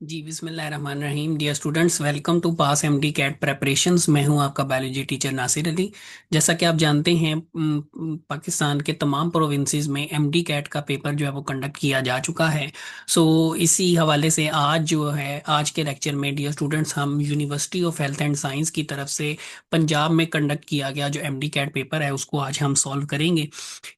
जी बिस्मिल्लाहिर्रहमानिर्रहीम। Dear students, welcome to pass MD CAT preparations. मैं हूं आपका बायोलॉजी टीचर नासिर अली। जैसा कि आप जानते हैं, पाकिस्तान के तमाम प्रोविंसेस में एमडी कैट का पेपर जो है वो कंडक्ट किया जा चुका है। सो इसी हवाले से आज जो है, आज के लेक्चर में डियर स्टूडेंट्स, हम university of health and science की तरफ से पंजाब में कंडक्ट किया गया जो एमडी कैट पेपर है उसको आज हम सॉल्व करेंगे।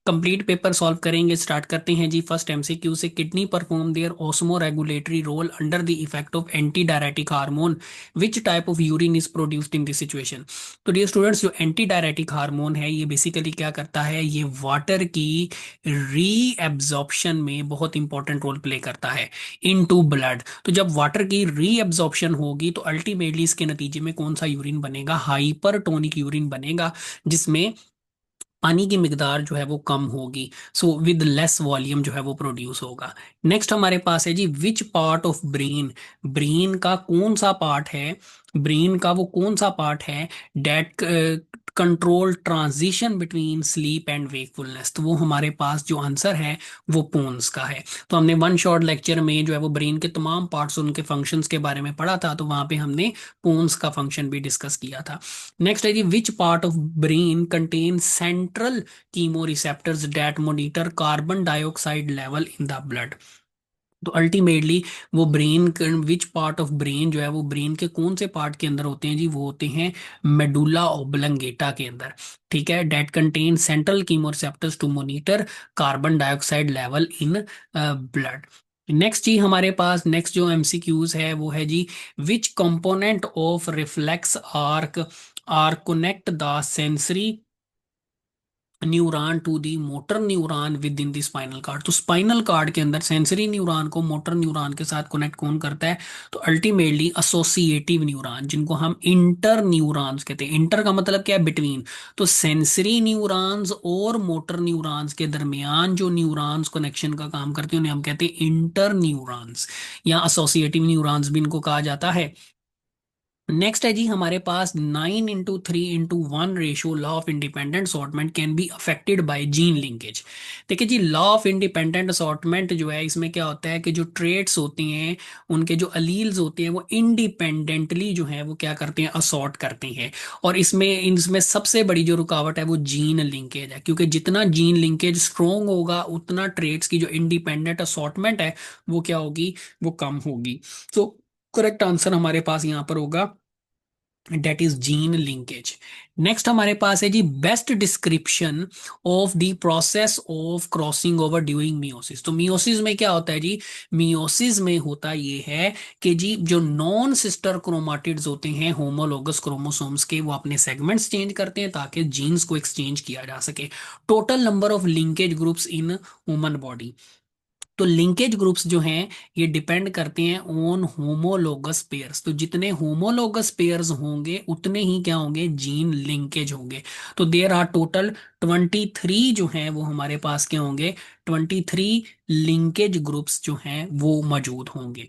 कंप्लीट पेपर सॉल्व करेंगे। स्टार्ट करते हैं जी फर्स्ट एमसीक्यू से। Kidney perform their osmoregulatory role under the effect of anti diuretic hormone, which type of urine is produced in this situation. तो डियर स्टूडेंट्स, जो anti diuretic hormone है ये basically क्या करता है, ये वाटर की री एब्जॉर्प्शन में बहुत इंपॉर्टेंट रोल प्ले करता है इन टू ब्लड। तो जब वाटर की री एब्जॉर्प्शन होगी तो अल्टीमेटली इसके नतीजे में कौन सा यूरिन बनेगा, हाइपरटोनिक यूरिन बनेगा, जिसमें पानी की मिकदार जो है वो कम होगी। सो विद लेस वॉल्यूम जो है वो प्रोड्यूस होगा। नेक्स्ट हमारे पास है जी, which part of brain, brain का कौन सा पार्ट है, ब्रेन का वो कौन सा पार्ट है that control transition between sleep and wakefulness. तो वो हमारे पास जो आंसर है वो पोन्स का है। तो हमने वन शॉर्ट लेक्चर में जो है वो ब्रेन के तमाम पार्ट्स, उनके फंक्शंस के बारे में पढ़ा था, तो वहां पे हमने पोन्स का फंक्शन भी डिस्कस किया था। नेक्स्ट है जी, which part of brain contain central chemo receptors that monitor carbon dioxide level in the blood. तो अल्टीमेटली वो brain, which part of brain जो है वो ब्रेन के कौन से पार्ट के अंदर होते हैं जी, वो होते हैं मेडुला ओब्लंगेटा के अंदर। ठीक है, that contain central chemo receptors to monitor carbon dioxide level in blood. Next जी हमारे पास नेक्स्ट जो एमसीक्यूज है वो है जी, which component of reflex arc are connect the sensory neuron to the motor neuron within the spinal cord. तो spinal cord के अंदर सेंसरी न्यूरॉन को मोटर न्यूरॉन के साथ कनेक्ट कौन करता है, तो अल्टीमेटली एसोसिएटिव न्यूरॉन, जिनको हम इंटर न्यूरॉन्स कहते हैं। इंटर का मतलब क्या है, बिटवीन। तो सेंसरी न्यूरॉन्स और मोटर न्यूरॉन्स के दरमियान जो न्यूरॉन्स कनेक्शन का काम करते हैं उन्हें हम कहते हैं इंटर न्यूरॉन्स, या एसोसिएटिव न्यूरॉन्स भी इनको कहा जाता है। नेक्स्ट है जी हमारे पास 9:3:1 ratio law of independent assortment can be affected by gene linkage. देखिए जी, लॉ ऑफ इंडिपेंडेंट असॉर्टमेंट जो है, इसमें क्या होता है कि जो ट्रेट्स होती हैं, उनके जो अलील्स होते हैं वो इंडिपेंडेंटली जो है वो क्या करते हैं, असॉर्ट करते हैं। और इसमें इसमें सबसे बड़ी जो रुकावट है वो जीन लिंकेज है, क्योंकि जितना जीन लिंकेज स्ट्रोंग होगा उतना ट्रेट्स की जो इंडिपेंडेंट असॉर्टमेंट है वो क्या होगी, वो कम होगी। तो करेक्ट आंसर हमारे पास यहाँ पर होगा, that is gene linkage. Next हमारे पास है जी, best description of the process of crossing over during meiosis. तो मियोसिस में क्या होता है जी, मियोसिस में होता ये है कि जी जो नॉन सिस्टर क्रोमाटिड्स होते हैं होमोलोगस क्रोमोसोम्स के, वो अपने सेगमेंट्स चेंज करते हैं ताकि जीन्स को एक्सचेंज किया जा सके। Total number of linkage groups in human body. तो लिंकेज ग्रुप्स जो हैं ये डिपेंड करते हैं ऑन होमोलोगस पेयर्स। तो जितने होमोलोगस पेयर्स होंगे उतने ही क्या होंगे, जीन लिंकेज होंगे। तो देयर आर टोटल 23 जो हैं वो हमारे पास क्या होंगे, 23 लिंकेज ग्रुप्स जो हैं वो मौजूद होंगे।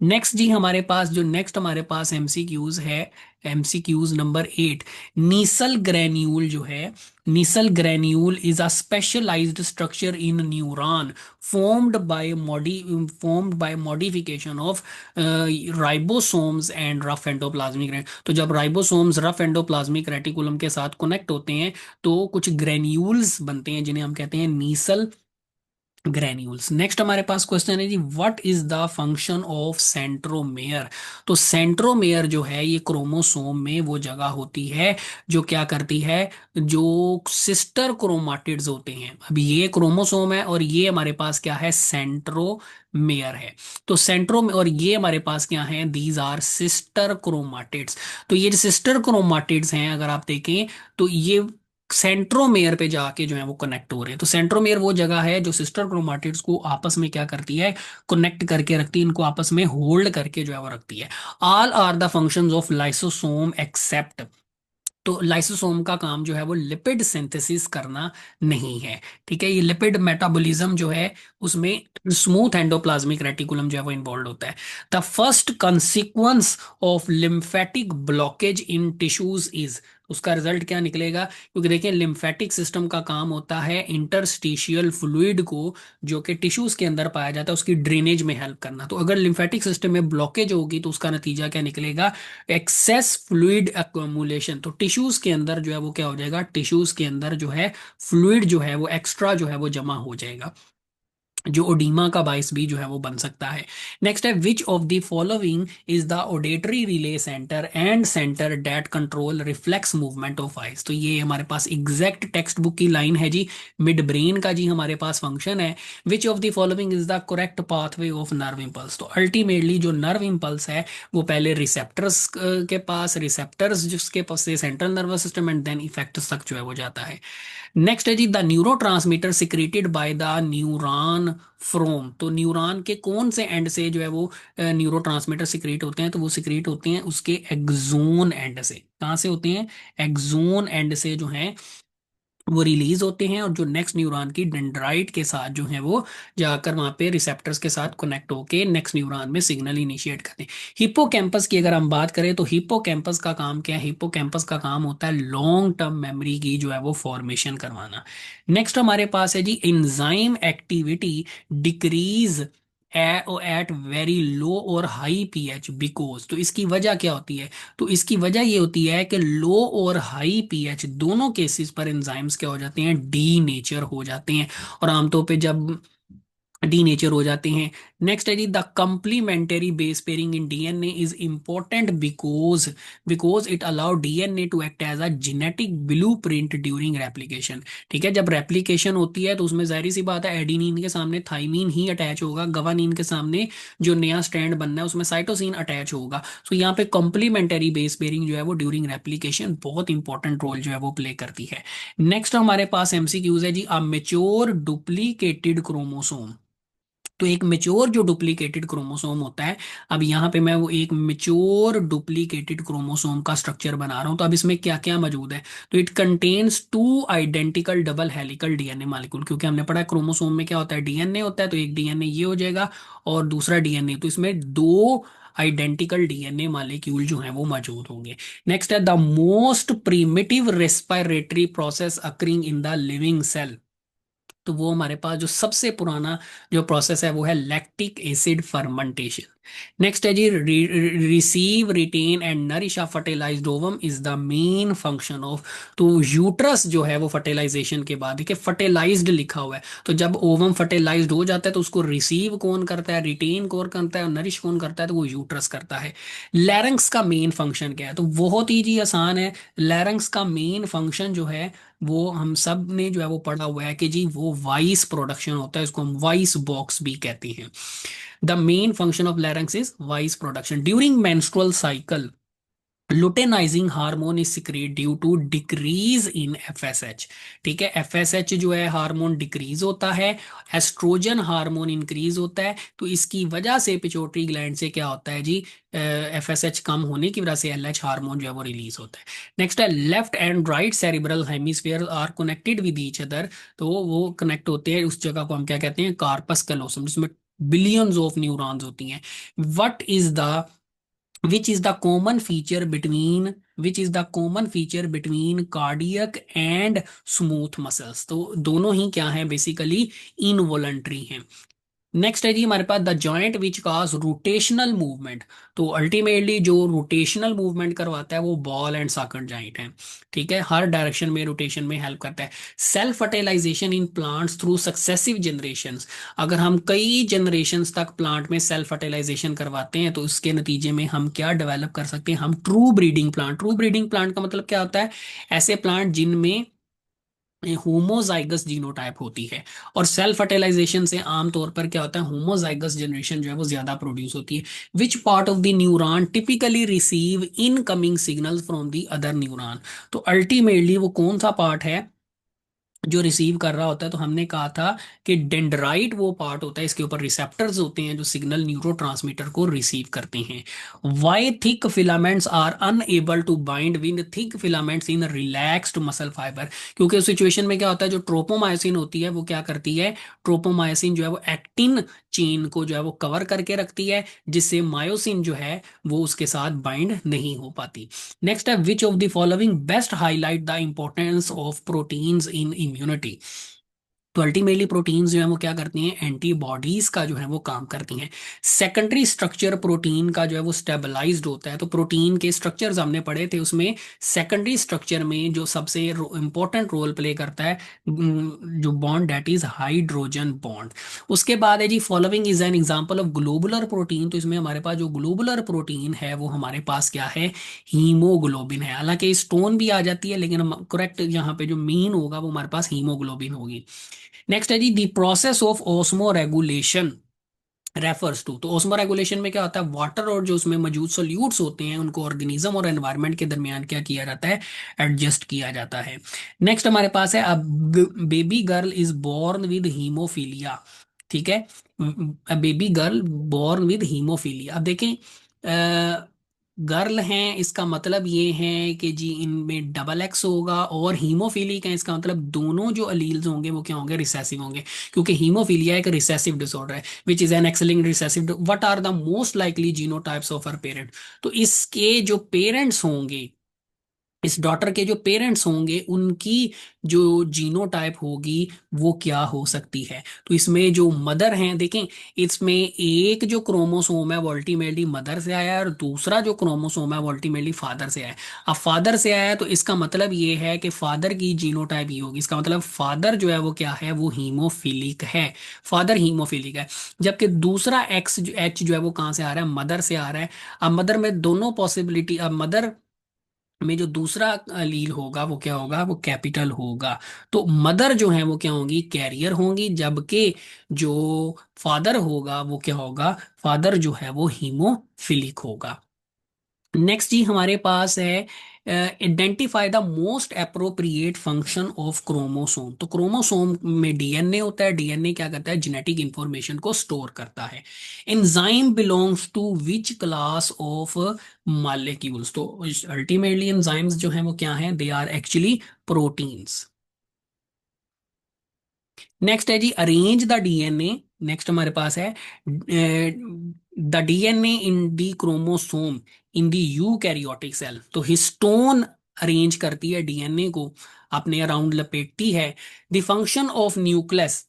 नेक्स्ट जी हमारे पास जो नेक्स्ट हमारे पास एमसीक्यूज है, एमसीक्यूज नंबर 8। नीसल ग्रेन्यूल जो है, Nissl granule is a specialized structure in neuron formed by formed by modification of ribosomes and rough endoplasmic तो जब राइबोसोम्स रफ एंडोप्लाज्मिक रेटिकुलम के साथ कनेक्ट होते हैं तो कुछ ग्रेन्यूल्स बनते हैं जिन्हें हम कहते हैं नीसल ग्रेन्यूल्स। नेक्स्ट हमारे पास क्वेश्चन है जी, what is the function of centromere. तो सेंट्रोमेयर जो है ये क्रोमोसोम में वो जगह होती है जो क्या करती है, जो सिस्टर क्रोमाटिड्स होते हैं। अभी ये क्रोमोसोम है और ये हमारे पास क्या है, सेंट्रोमेयर है। तो सेंट्रो और ये हमारे पास क्या है, दीज आर सिस्टर क्रोमाटिड्स। तो ये सिस्टर क्रोमाटिड्स हैं, अगर आप देखें तो ये सेंट्रोमेयर पे जाके जो है वो कनेक्ट हो रहे हैं। तो सेंट्रोमेयर वो जगह है जो सिस्टर क्रोमाटिड्स को आपस में क्या करती है, कनेक्ट करके रखती है, इनको आपस में होल्ड करके जो है वो रखती है। All are the functions of lysosome except. तो लाइसोसोम का काम जो है वो लिपिड सिंथेसिस करना नहीं है। ठीक है, ये लिपिड मेटाबॉलिज्म जो है उसमें स्मूथ एंडोप्लाज्मिक रेटिकुलम जो है वो इन्वॉल्व होता है। The first consequence of lymphatic blockage in tissues is. उसका रिजल्ट क्या निकलेगा, क्योंकि देखिए लिम्फेटिक सिस्टम का काम होता है इंटरस्टिशियल फ्लूइड को जो कि टिश्यूज के अंदर पाया जाता है उसकी ड्रेनेज में हेल्प करना। तो अगर लिम्फेटिक सिस्टम में ब्लॉकेज होगी तो उसका नतीजा क्या निकलेगा, एक्सेस फ्लूइड एक्यूमुलेशन। तो टिश्यूज के अंदर जो है वो क्या हो जाएगा, टिश्यूज के अंदर जो है फ्लूइड जो है वो एक्स्ट्रा जो है वो जमा हो जाएगा, जो ओडीमा का बाइस भी जो है वो बन सकता है। नेक्स्ट है, which of the following is the auditory relay centre and centre that control reflex movement of eyes. तो ये हमारे पास एग्जैक्ट टेक्स्ट बुक की लाइन है जी, मिड ब्रेन का जी हमारे पास फंक्शन है। Which of the following is the correct pathway of nerve impulse. तो ultimately जो नर्व इंपल्स है वो पहले रिसेप्टर्स के पास, रिसेप्टर्स जिसके पास से central nervous system and then effects तक जो है वो जाता है। नेक्स्ट है जी, the neurotransmitter secreted by the neuron from. तो न्यूरॉन के कौन से एंड से जो है वो न्यूरो ट्रांसमीटर सिक्रेट होते हैं, तो वो सिक्रेट होते हैं उसके एक्सोन एंड से। कहाँ से होते हैं, एक्सोन एंड से जो है वो रिलीज होते हैं, और जो नेक्स्ट न्यूरॉन की डेंड्राइट के साथ जो है वो जाकर वहां पे रिसेप्टर्स के साथ कनेक्ट होके नेक्स्ट न्यूरॉन में सिग्नल इनिशिएट करते हैं। हिप्पोकैम्पस की अगर हम बात करें तो हिप्पोकैम्पस का काम क्या है, हिप्पोकैम्पस का काम होता है लॉन्ग टर्म मेमोरी की जो है वो फॉर्मेशन करवाना। नेक्स्ट हमारे पास है जी, enzyme activity decrease at very low और हाई पीएच बिकॉज। तो इसकी वजह क्या होती है, तो इसकी वजह ये होती है कि लो और हाई पीएच दोनों केसेस पर एंजाइम्स क्या हो जाते हैं, डी नेचर हो जाते हैं। और आमतौर पे जब डी नेचर हो जाते हैं। नेक्स्ट है जी, the complementary base pairing in DNA is important because because it allow DNA to act as a genetic blueprint during replication. ठीक है, जब रेप्लिकेशन होती है तो उसमें जाहिर सी बात है एडिनिन के सामने थाइमीन ही अटैच होगा, गवानीन के सामने जो नया स्ट्रैंड बनना है उसमें साइटोसिन अटैच होगा। सो यहाँ पे कंप्लीमेंटरी बेस पेयरिंग जो है वो ड्यूरिंग रेप्लिकेशन बहुत इंपॉर्टेंट रोल जो है वो प्ले करती है। नेक्स्ट हमारे पास एमसीक्यूज है जी, अ मेच्योर डुप्लीकेटेड क्रोमोसोम। तो एक मेच्योर जो डुप्लीकेटेड क्रोमोसोम होता है, अब यहाँ पे मैं वो एक मेच्योर डुप्लीकेटेड क्रोमोसोम का स्ट्रक्चर बना रहा हूँ। तो अब इसमें क्या क्या मौजूद है, तो it contains two identical double helical DNA molecule. क्योंकि हमने पढ़ा है क्रोमोसोम में क्या होता है, डीएनए होता है, तो एक डीएनए ये हो जाएगा और दूसरा डीएनए, तो इसमें दो आइडेंटिकल डीएनए मॉलिक्यूल जो है वो मौजूद होंगे। नेक्स्ट है, the most primitive respiratory process occurring in the living cell. तो वो हमारे पास जो सबसे पुराना जो प्रोसेस है वो है लैक्टिक एसिड फर्मेंटेशन। नेक्स्ट है जी, receive retain and nourish a fertilized ovum is the main function of. तो यूट्रस जो है वो फर्टिलाइजेशन के बाद देखिए फर्टिलाइज्ड लिखा हुआ है, तो जब ओवम फर्टिलाइज्ड हो जाता है तो उसको रिसीव कौन करता है, रिटेन कौन करता है, और नरिश कौन करता है, तो वो यूट्रस करता है। लैरंक्स का मेन फंक्शन क्या है, तो बहुत ही जी आसान है। लैरंक्स का मेन फंक्शन जो है वो हम सब ने जो है वो पढ़ा हुआ है कि जी वो वॉइस प्रोडक्शन होता है, इसको हम वॉइस बॉक्स भी कहते हैं। The main function of larynx is voice production during menstrual cycle. Luteinizing hormone is secrete due to decrease in FSH. ठीक है, एफएसएच जो है हार्मोन डिक्रीज होता है, एस्ट्रोजन हार्मोन इंक्रीज होता है। तो इसकी वजह से पिट्यूटरी ग्लैंड से क्या होता है जी, एफएसएच कम होने की वजह से एलएच हार्मोन जो है वो रिलीज होता है। नेक्स्ट है, left and right cerebral hemisphere are connected with each other. तो वो कनेक्ट होते हैं, उस जगह को हम क्या कहते हैं, कार्पस कैलोसम, जिसमें बिलियंस ऑफ न्यूरॉन्स होती हैं। What is the which is the common feature between which is the common feature between cardiac and smooth muscles। तो दोनों ही क्या है, बेसिकली इनवॉलंटरी हैं। नेक्स्ट है जी हमारे पास the joint which cause rotational movement. तो अल्टीमेटली जो रोटेशनल मूवमेंट करवाता है वो बॉल एंड सॉकेट जॉइंट है। ठीक है, हर डायरेक्शन में रोटेशन में हेल्प करता है। Self fertilization in plants through successive generations. अगर हम कई जनरेशंस तक प्लांट में सेल्फ फर्टिलाइजेशन करवाते हैं तो उसके नतीजे में हम क्या डेवलप कर सकते हैं, हम true breeding plant. True breeding plant का मतलब क्या होता है, ऐसे प्लांट जिनमें होमोजाइगस जीनोटाइप होती है। और सेल्फ फर्टिलाइजेशन से आमतौर पर क्या होता है, होमोजाइगस जनरेशन जो है वो ज्यादा प्रोड्यूस होती है। विच part of the neuron typically receive incoming signal from the other neuron. तो अल्टीमेटली वो कौन सा पार्ट है जो रिसीव कर रहा होता है, तो हमने कहा था कि डेंड्राइट वो पार्ट होता है, इसके ऊपर रिसेप्टर्स होते हैं जो सिग्नल न्यूरोट्रांसमीटर को रिसीव करते हैं। Why thick filaments are unable to bind with thick filaments in relaxed muscle fibre. क्योंकि उस सिचुएशन में क्या होता है, जो ट्रोपोमायोसिन होती है वो क्या करती है, ट्रोपोमायोसिन जो है वो एक्टिन चेन को जो है वो कवर करके रखती है, जिससे मायोसिन जो है वो उसके साथ बाइंड नहीं हो पाती। नेक्स्ट है, which of the following best highlight the importance of proteins in immunity. तो अल्टीमेटली प्रोटीन्स जो है वो क्या करती हैं, एंटीबॉडीज का जो है वो काम करती हैं। सेकेंडरी स्ट्रक्चर प्रोटीन का जो है वो स्टेबलाइज्ड होता है। तो प्रोटीन के स्ट्रक्चर्स हमने पढ़े थे, उसमें सेकेंडरी स्ट्रक्चर में जो सबसे इंपॉर्टेंट रोल प्ले करता है जो bond, that is hydrogen bond. उसके बाद है जी, following is an example of globular protein. तो इसमें हमारे पास जो ग्लोबुलर प्रोटीन है वो हमारे पास क्या है, हीमोग्लोबिन है। हालांकि स्टोन भी आ जाती है, लेकिन हम करेक्ट यहाँ पे जो मीन होगा वो हमारे पास हीमोग्लोबिन होगी। नेक्स्ट है जी, the process of osmoregulation refers to. तो ऑस्मो रेगुलेशन में क्या होता है, वाटर और जो उसमें मौजूद सोल्यूट्स होते हैं उनको ऑर्गेनिज्म और एनवायरनमेंट के दरमियान क्या किया जाता है, एडजस्ट किया जाता है। नेक्स्ट हमारे पास है, अब baby girl is born with haemophilia. ठीक है, baby girl born with haemophilia. अब देखें, गर्ल हैं इसका मतलब ये है कि जी इनमें डबल एक्स होगा, और हीमोफीलिक है इसका मतलब दोनों जो अलील्स होंगे वो क्या होंगे, रिसेसिव होंगे। क्योंकि हीमोफीलिया एक रिसेसिव डिसऑर्डर है, which is an X linked recessive. What are the most likely genotypes of her parent. तो इसके जो पेरेंट्स होंगे, इस डॉटर के जो पेरेंट्स होंगे उनकी जो जीनोटाइप होगी वो क्या हो सकती है। तो इसमें जो मदर हैं, देखें, इसमें एक जो क्रोमोसोम है वो अल्टीमेटली मदर से आया है, और दूसरा जो क्रोमोसोम है वो अल्टीमेटली फादर से आया है। अब फादर से आया है तो इसका मतलब ये है कि फादर की जीनोटाइप ये होगी। इसका मतलब फादर जो है वो क्या है, वो हीमोफिलिक है। फादर हीमोफिलिक है। जबकि दूसरा एक्स एच जो है वो कहाँ से आ रहा है, मदर से आ रहा है। अब मदर में दोनों पॉसिबिलिटी, अब मदर में जो दूसरा लील होगा वो क्या होगा, वो कैपिटल होगा। तो मदर जो है वो क्या होंगी, कैरियर होंगी, जबकि जो फादर होगा वो क्या होगा, फादर जो है वो हीमोफिलिक होगा। नेक्स्ट जी हमारे पास है, identify the most appropriate function of chromosome. तो क्रोमोसोम में डीएनए होता है, डीएनए क्या करता है, जेनेटिक इंफॉर्मेशन को स्टोर करता है। Enzyme belongs to which class of molecules. तो अल्टीमेटली एंजाइम्स जो हैं वो क्या हैं, they are actually proteins. Next है जी, अरेंज द डीएनए। नेक्स्ट हमारे पास है, the DNA in the chromosome in the eukaryotic cell. तो हिस्टोन अरेंज करती है डीएनए को, अपने अराउंड लपेटती है। The function of nucleus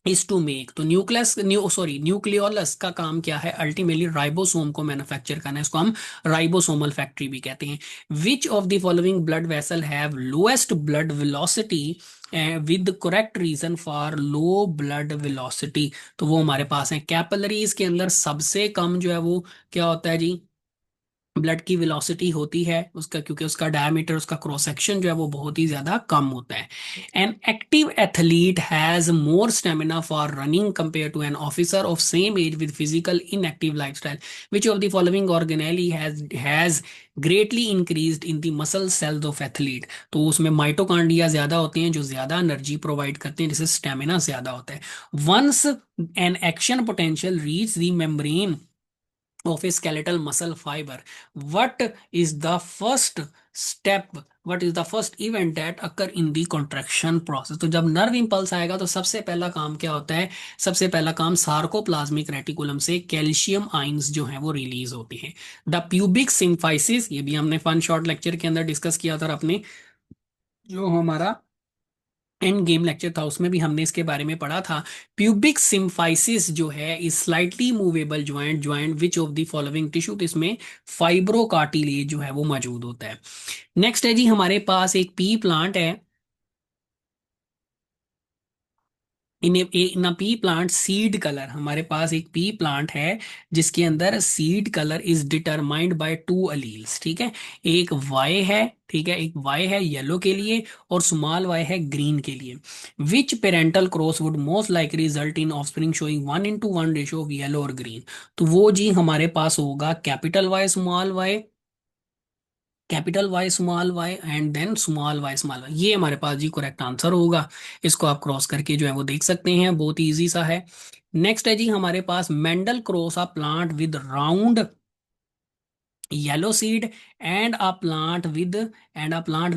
is to make. तो न्यूक्लियस न्यूक्लियोलस का काम क्या है, अल्टीमेटली राइबोसोम को मैन्युफैक्चर करना है, इसको हम राइबोसोमल फैक्ट्री भी कहते हैं। Which of the following blood vessel have lowest blood velocity with correct reason for low blood velocity. तो वो हमारे पास है, कैपिलरीज के अंदर सबसे कम जो है वो क्या होता है जी, ब्लड की वेलोसिटी होती है उसका, क्योंकि उसका डायमीटर, उसका क्रॉस सेक्शन जो है वो बहुत ही ज्यादा कम होता है। An active athlete has more stamina for running compare to an officer of same age with physical inactive lifestyle. Which of the following organelle has greatly increased in the muscle cells of athlete. तो उसमें mitochondria ज्यादा होते हैं जो ज्यादा energy provide करते हैं, जिससे स्टेमिना ज्यादा होता है। Once an action potential reach the membrane of a skeletal muscle fiber, what is the first step, what is the first event that occur in the contraction process। तो जब nerve impulse आएगा तो सबसे पहला काम क्या होता है, सबसे पहला काम सार्कोप्लाज्मिक रेटिकुलम से कैल्शियम आइंस जो है वो रिलीज होते हैं। द प्यूबिक सिम्फाइसिस, ये भी हमने फन शॉर्ट लेक्चर के अंदर डिस्कस किया था अपने, जो हमारा एंड गेम लेक्चर था उसमें भी हमने इसके बारे में पढ़ा था। प्यूबिक सिम्फाइसिस जो है is slightly movable joint, joint which of the following tissue. तो इसमें फाइब्रोकार्टिलेज जो है वो मौजूद होता है। नेक्स्ट है जी, हमारे पास एक पी प्लांट है। In P plant seed colour, हमारे पास एक पी प्लांट है जिसके अंदर seed colour is determined by two alleles. ठीक है, एक वाई है, ठीक है, एक वाई है येलो के लिए और स्मॉल वाई है ग्रीन के लिए। Which parental cross would most like result in offspring showing 1:1 ratio of yellow और ग्रीन। तो वो जी हमारे पास होगा capital Y small Y capital Y small Y and then small Y, ये हमारे पास जी करेक्ट आंसर होगा। इसको आप क्रॉस करके जो है वो देख सकते हैं, बहुत इजी सा है। नेक्स्ट है जी हमारे पास Mendel cross a plant with round yellow seed and a plant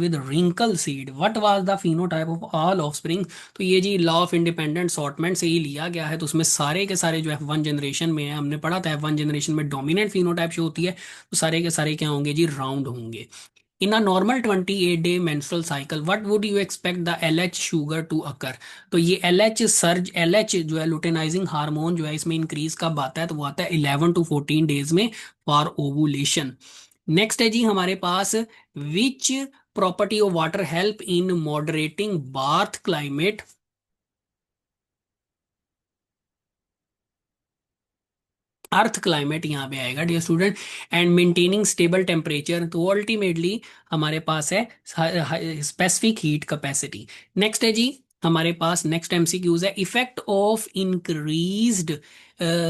with wrinkle seed. What was the phenotype of all offspring? तो ये जी लॉ ऑफ इंडिपेंडेंट सॉर्टमेंट से ही लिया गया है, तो उसमें सारे के सारे जो है वन जनरेशन में है, हमने पढ़ा था वन जनरेशन में डोमिनेंट फिनोटाइप जो होती है, तो सारे के सारे क्या होंगे जी, राउंड होंगे। इन a normal 28 day menstrual cycle, what would you expect the LH sugar to occur? तो ये LH सर्ज, LH जो है लुटेनाइजिंग हार्मोन जो है इसमें इंक्रीज कब आता है, तो वो आता है 11 to 14 days में फॉर ओवुलेशन। नेक्स्ट है जी हमारे पास, which property of water help in moderating earth climate? Earth climate यहाँ पे आएगा dear student, and maintaining stable temperature, तो अल्टीमेटली हमारे पास है स्पेसिफिक हीट कैपेसिटी। नेक्स्ट है जी हमारे पास, नेक्स्ट एमसीक्यूज है, effect of increased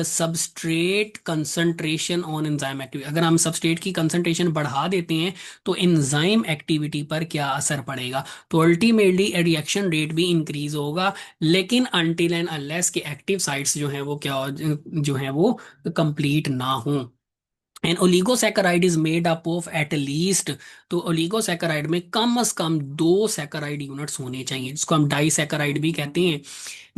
substrate concentration on enzyme activity. अगर हम सबस्ट्रेट की कंसंट्रेशन बढ़ा देते हैं तो एंजाइम एक्टिविटी पर क्या असर पड़ेगा? तो अल्टीमेटली रिएक्शन रेट भी इंक्रीज होगा, लेकिन अनटिल एंड अनलेस के एक्टिव साइट्स जो हैं वो क्या जो हैं वो कंप्लीट ना हो। An oligosaccharide is made up of at least, तो ओलिगोसैकेराइड में कम से कम 2 सैकेराइड यूनिट्स होने चाहिए, जिसको हम डाइसैकेराइड भी कहते हैं।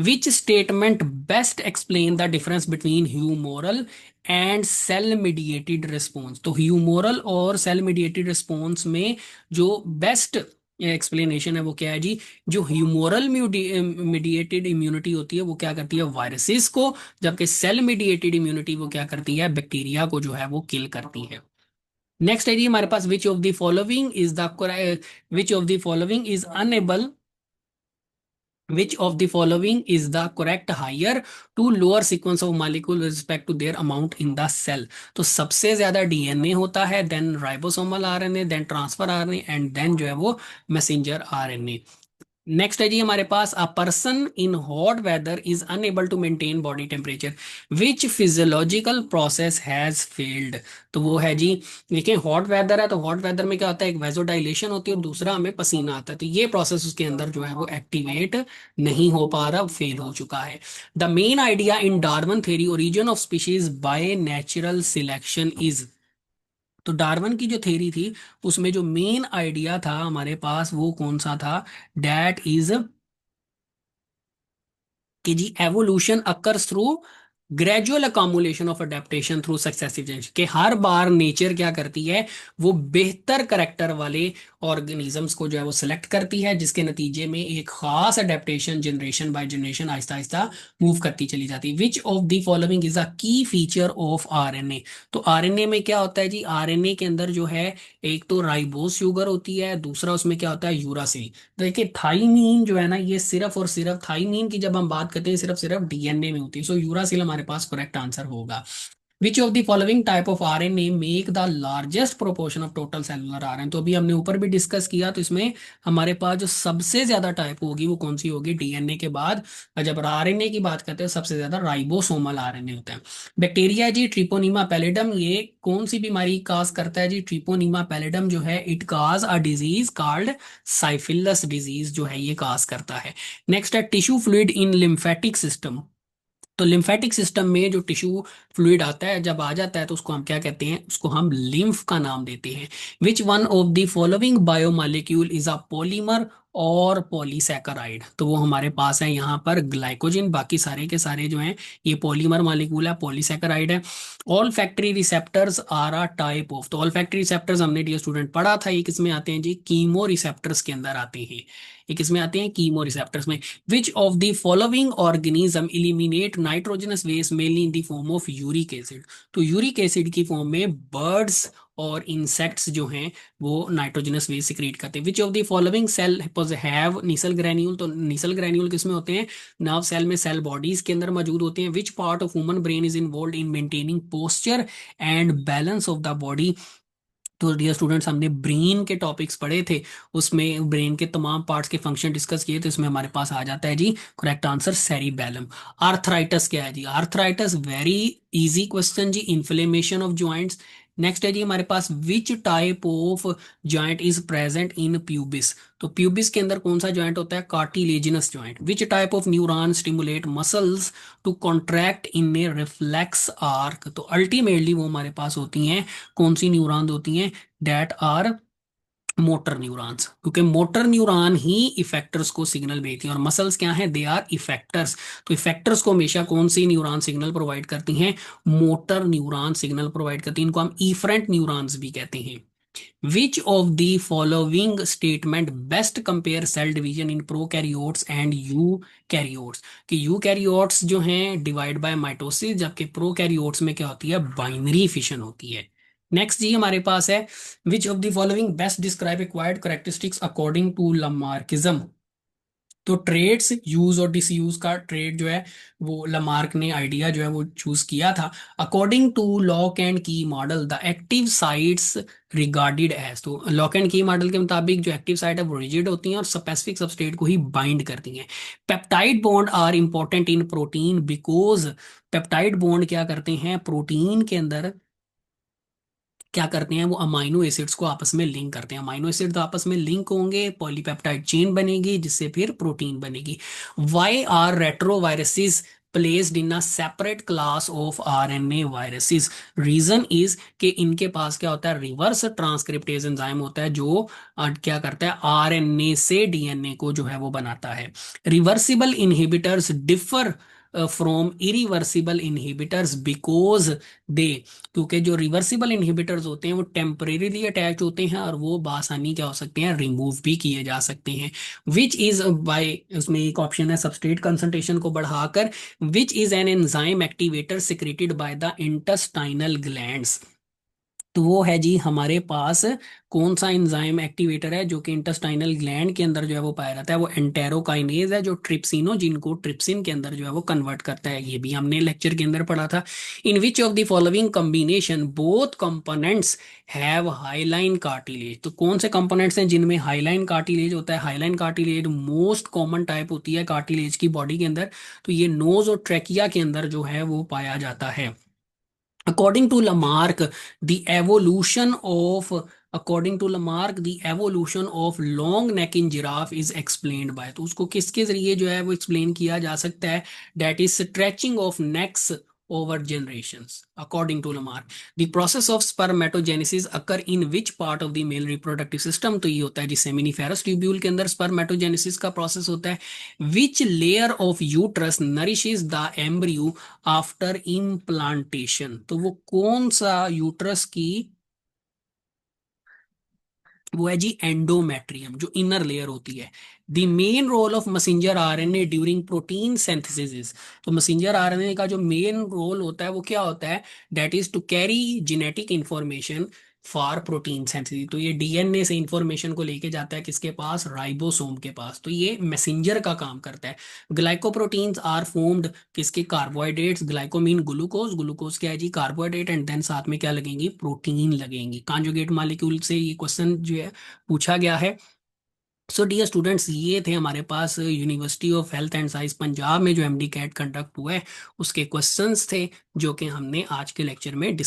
Which statement best explain the difference between humoral and cell mediated response? तो ह्यूमोरल और सेल मीडिएटेड रिस्पॉन्स में जो बेस्ट एक्सप्लेनेशन है वो क्या है जी, जो ह्यूमोरल मीडिएटेड इम्यूनिटी होती है वो क्या करती है, वायरसेस को, जबकि सेल मीडिएटेड इम्यूनिटी वो क्या करती है, बैक्टीरिया को जो है वो किल करती है। नेक्स्ट है जी हमारे पास, which of the following is unable, which of the following is the correct higher to lower sequence of molecule with respect to their amount in the cell? तो सबसे ज्यादा डीएनए होता है, then ribosomal RNA, then transfer RNA, and then जो है वो messenger RNA. Next है जी हमारे पास, a person in hot weather is unable to maintain body temperature, which physiological process has failed? तो वो है जी, देखिए हॉट वेदर है तो हॉट वेदर में क्या होता है, एक वेजोडाइलेशन होती है और दूसरा हमें पसीना आता है, तो ये प्रोसेस उसके अंदर जो है वो एक्टिवेट नहीं हो पा रहा, फेल हो चुका है। The main idea in Darwin theory origin of species by natural selection is, तो डार्विन की जो थ्योरी थी उसमें जो मेन आइडिया था हमारे पास वो कौन सा था, डैट इज कि जी evolution occurs through gradual accumulation of adaptation through successive generation, कि हर बार नेचर क्या करती है, वो बेहतर करेक्टर वाले ऑर्गेनिजम्स को जो है वो सिलेक्ट करती है, जिसके नतीजे में एक खास adaptation generation by generation Aahista Aahista move करती चली जाती है। Which of the following is a की फीचर ऑफ आरएनए? तो आरएनए में क्या होता है जी, आरएनए के अंदर जो है एक तो राइबोस शुगर होती है, दूसरा उसमें क्या होता है, यूरासिल। देखिए थाइमीन जो है ना, ये सिर्फ और सिर्फ थाइमीन की जब हम बात करते हैं सिर्फ सिर्फ डीएनए में होती है, सो यूरासिल हमारे पास करेक्ट आंसर होगा। विच of the following type of RNA make the largest proportion of total cellular RNA? तो अभी हमने ऊपर भी डिस्कस किया, तो इसमें हमारे पास जो सबसे ज्यादा टाइप होगी वो कौन सी होगी, डीएनए के बाद। और जब आरएनए की बात करते हैं सबसे ज्यादा राइबोसोमल आरएनए होता है। बैक्टीरिया जी ट्रिपोनिमा पैलिडम, ये कौन सी बीमारी काज करता है जी, ट्रिपोनिमा पैलिडम जो है it cause a disease called syphilis disease जो है ये काज करता है। नेक्स्ट है tissue fluid in lymphatic system, तो लिम्फेटिक सिस्टम में जो टिश्यू फ्लूइड आता है जब आ जाता है तो उसको हम क्या कहते हैं, उसको हम लिम्फ का नाम देते हैं। Which one of the following biomolecule is a polymer और पॉलीसैकेराइड? तो वो हमारे पास है यहाँ पर ग्लाइकोजन, बाकी सारे के सारे जो हैं ये पॉलीमर मॉलिक्यूल है, पॉलीसैकेराइड है। Olfactory receptors are a type of, तो ऑल फैक्ट्री रिसेप्टर्स हमने डियर स्टूडेंट पढ़ा था, ये किसमें आते हैं जी, कीमो रिसेप्टर्स के अंदर आते हैं। ये किसमें आते हैं, कीमो रिसेप्टर्स में। Which of the following organism eliminate nitrogenous waste mainly in the form of uric acid? तो यूरिक एसिड की फॉर्म में बर्ड्स और इंसेक्ट्स जो हैं वो नाइट्रोजनस वेस्ट सिक्रीट करते हैं। Which of the following cell have Nissl granule? तो नीसल ग्रैन्यूल किसमें होते हैं, नर्व सेल में, सेल बॉडीज के अंदर मौजूद होते हैं। Which part of human brain is involve in maintaining posture and balance of the body? तो डियर स्टूडेंट्स हमने ब्रेन के टॉपिक्स पढ़े थे, उसमें ब्रेन के तमाम पार्ट्स के फंक्शन डिस्कस किए, तो इसमें हमारे पास आ जाता है जी करेक्ट आंसर सेरिबेलम। आर्थराइटिस क्या है जी, आर्थराइटिस वेरी इजी क्वेश्चन जी, इन्फ्लेमेशन ऑफ जॉइंट्स नेक्स्ट है जी हमारे पास which type of joint is present in pubis. तो प्यूबिस के अंदर कौन सा जॉइंट होता है, cartilaginous joint. Which type of neuron stimulate muscles to contract in a reflex arc. तो अल्टीमेटली वो हमारे पास होती हैं, कौन सी न्यूरॉन होती हैं, डेट आर मोटर न्यूरॉन्स, क्योंकि मोटर न्यूरॉन ही इफेक्टर्स को सिग्नल भेजती हैं और मसल्स क्या हैं, दे आर इफेक्टर्स। तो इफेक्टर्स को हमेशा कौन सी न्यूरॉन सिग्नल प्रोवाइड करती हैं, मोटर न्यूरॉन सिग्नल प्रोवाइड करती हैं, इनको हम इफरेंट न्यूरॉन्स भी कहते हैं। Which of the following statement best compare cell division in prokaryotes and eukaryotes. कि यूकैरियोट्स जो हैं डिवाइड बाय माइटोसिस, जबकि प्रोकैरियोट्स में क्या होती है, बाइनरी फिशन होती है। नेक्स्ट जी हमारे पास है which of the following best describe acquired characteristics according to Lamarckism. तो ट्रेड्स यूज और डिसयूज का ट्रेड जो है वो लमार्क ने आइडिया जो है वो चूज किया था। According to lock and key model the active sites regarded as. तो लॉक एंड की मॉडल के मुताबिक जो एक्टिव साइट है वो रिजिड होती हैं और स्पेसिफिक सबस्ट्रेट को ही बाइंड करती हैं। Peptide bond are important in protein because peptide bond क्या करते हैं, प्रोटीन के अंदर क्या करते हैं, वो अमाइनो एसिड्स को आपस में लिंक करते हैं। अमाइनो एसिड आपस में लिंक होंगे, पॉलीपेप्टाइड चेन बनेगी जिससे फिर प्रोटीन बनेगी। Why are retroviruses placed in a separate class of RNA viruses. Reason is कि इनके पास क्या होता है, रिवर्स ट्रांसक्रिप्टेज एंजाइम होता है जो क्या करता है, आरएनए से डीएनए को जो है वो बनाता है। Reversible inhibitors differ from irreversible inhibitors because they, क्योंकि जो रिवर्सिबल इनहिबिटर्स होते हैं वो टेम्परेरीली अटैच होते हैं और वो बासानी क्या हो सकते हैं, रिमूव भी किए जा सकते हैं। विच इज बाय, उसमें एक ऑप्शन है सबस्ट्रेट कंसंट्रेशन को बढ़ाकर। विच is an enzyme activator secreted by the intestinal glands. तो वो है जी हमारे पास कौन सा एंजाइम एक्टिवेटर है जो कि इंटेस्टाइनल ग्लैंड के अंदर जो है वो पाया जाता है, वो एंटेरोकाइनेज है जो ट्रिप्सिनोजिन को ट्रिप्सिन के अंदर जो है वो कन्वर्ट करता है। ये भी हमने लेक्चर के अंदर पढ़ा था। In which of the following combination both components have hyaline cartilage. तो कौन से कंपोनेंट्स हैं जिनमें हाईलाइन कार्टिलेज होता है। Highline cartilage most common type होती है कार्टिलेज की बॉडी के अंदर, तो ये नोज और ट्रेकिया के अंदर जो है वो पाया जाता है। According to Lamarck, the evolution of according to Lamarck, the evolution of long neck in giraffe is explained by। तो उसको किसके जरिए जो है वो एक्सप्लेन किया जा सकता है, that is stretching of necks over generations। According to Lamarck, the process of spermatogenesis occur in which part of the male reproductive system। तो ये होता है जी सेमिनिफेरस ट्यूब्यूल के अंदर spermatogenesis का प्रोसेस होता है। Which layer of uterus nourishes the embryo after implantation. तो वो कौन सा यूट्रस की, वो है जी एंडोमेट्रियम, जो इनर लेयर होती है। The main role of messenger RNA during protein synthesis is. तो मैसेंजर आरएनए का जो मेन रोल होता है वो क्या होता है, that is to carry genetic information for protein synthesis. तो ये डीएनए से इंफॉर्मेशन को लेके जाता है किसके पास, राइबोसोम के पास। तो ये मैसेंजर का काम करता है। ग्लाइकोप्रोटीन्स आर फॉर्म्ड किसके, कार्बोहाइड्रेट्स। ग्लाइकोमीन ग्लूकोज, ग्लूकोज क्या है जी, कार्बोहाइड्रेट, एंड देन साथ में क्या लगेंगी, प्रोटीन लगेंगी। कॉन्जुगेट मॉलिक्यूल से ये क्वेश्चन जो है पूछा गया है। सो डियर स्टूडेंट्स, ये थे हमारे पास university of health and science Punjab में जो एमडी कैट कंडक्ट हुआ है उसके क्वेश्चंस थे जो कि हमने आज के लेक्चर में